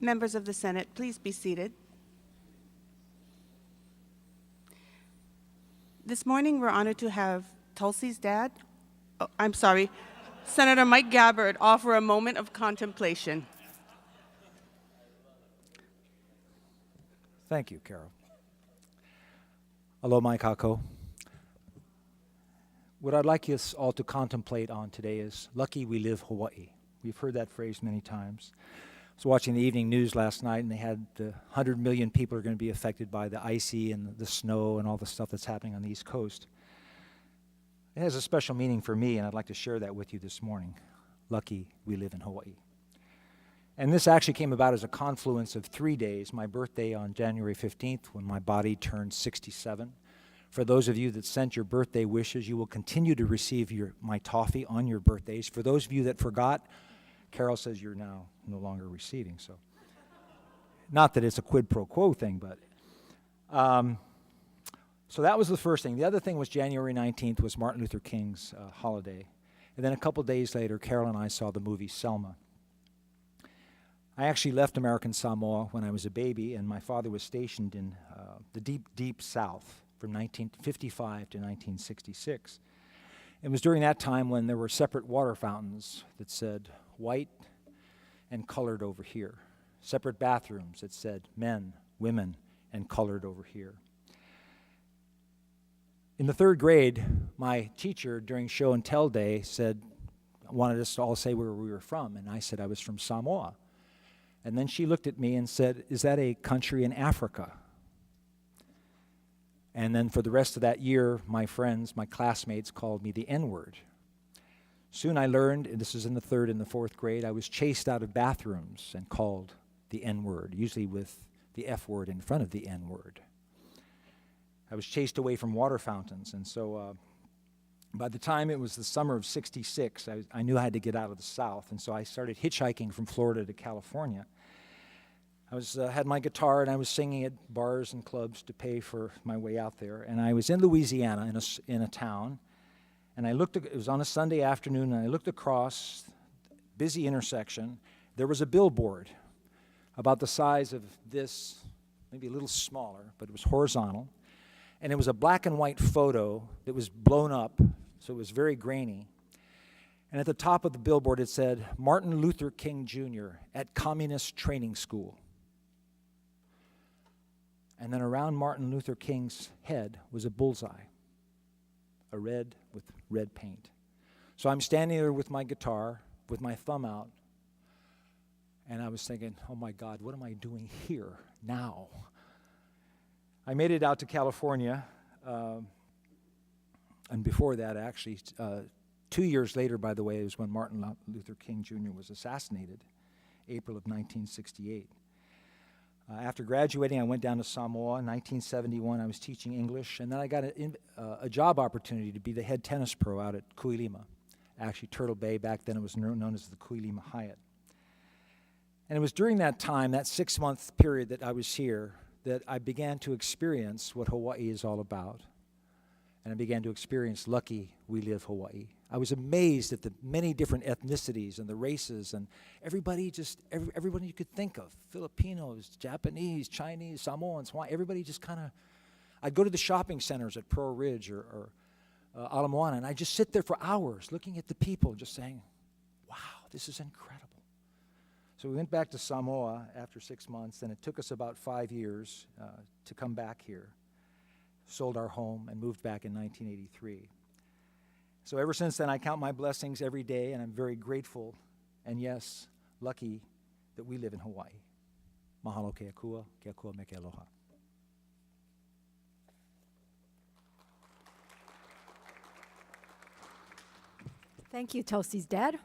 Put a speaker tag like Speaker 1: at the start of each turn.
Speaker 1: Members of the Senate, please be seated. This morning, we're honored to have Tulsi's dad, Senator Mike Gabbard, offer a moment of contemplation.
Speaker 2: Thank you, Carol. Aloha mai kako. What I'd like us all to contemplate on today is, lucky we live Hawaii. We've heard that phrase many times. I was watching the evening news last night, and they had 100 million people are going to be affected by the icy and the snow and all the stuff that's happening on the East Coast. It has a special meaning for me, and I'd like to share that with you this morning. Lucky we live in Hawaii. And this actually came about as a confluence of 3 days. My birthday on January 15th, when my body turned 67. For those of you that sent your birthday wishes, you will continue to receive my toffee on your birthdays. For those of you that forgot, Carol says you're now no longer receiving. So, not that it's a quid pro quo thing, but so that was the first thing. The other thing was January 19th was Martin Luther King's holiday. And then a couple days later, Carol and I saw the movie Selma. I actually left American Samoa when I was a baby, and my father was stationed in the deep, deep South from 1955 to 1966. It was during that time when there were separate water fountains that said white and colored over here. Separate bathrooms that said men, women, and colored over here. In the third grade, my teacher during show and tell day wanted us to all say where we were from, and I said I was from Samoa. And then she looked at me and said, "Is that a country in Africa?" And then for the rest of that year, my friends, my classmates called me the N-word. Soon I learned, and this is in the third and the fourth grade, I was chased out of bathrooms and called the N-word, usually with the F word in front of the N-word. I was chased away from water fountains, and so by the time it was the summer of '66, I knew I had to get out of the South, and so I started hitchhiking from Florida to California. I had my guitar, and I was singing at bars and clubs to pay for my way out there, and I was in Louisiana in a town, and it was on a Sunday afternoon, and I looked across, busy intersection. There was a billboard about the size of this, maybe a little smaller, but it was horizontal. And it was a black and white photo that was blown up, so it was very grainy. And at the top of the billboard it said, "Martin Luther King Jr. at Communist Training School." And then around Martin Luther King's head was a bullseye, a red with red paint. So I'm standing there with my guitar, with my thumb out, and I was thinking, oh my God, what am I doing here now? I made it out to California, and before that, actually, 2 years later, by the way, is when Martin Luther King Jr. was assassinated, April of 1968. After graduating, I went down to Samoa. In 1971, I was teaching English, and then I got a job opportunity to be the head tennis pro out at Kuilima, actually Turtle Bay. Back then, it was known as the Kuilima Hyatt. And it was during that time, that 6-month period that I was here, that I began to experience what Hawaii is all about. And I began to experience lucky we live Hawaii. I was amazed at the many different ethnicities and the races and everybody you could think of. Filipinos, Japanese, Chinese, Samoans, Hawaiian, everybody just kind of, I'd go to the shopping centers at Pearl Ridge or Ala Moana, and I'd just sit there for hours looking at the people just saying, wow, this is incredible. So we went back to Samoa after 6 months, and it took us about 5 years to come back here. Sold our home and moved back in 1983. So ever since then, I count my blessings every day, and I'm very grateful and, yes, lucky that we live in Hawaii. Mahalo ke akua me ke aloha.
Speaker 3: Thank you, Tulsi's dad.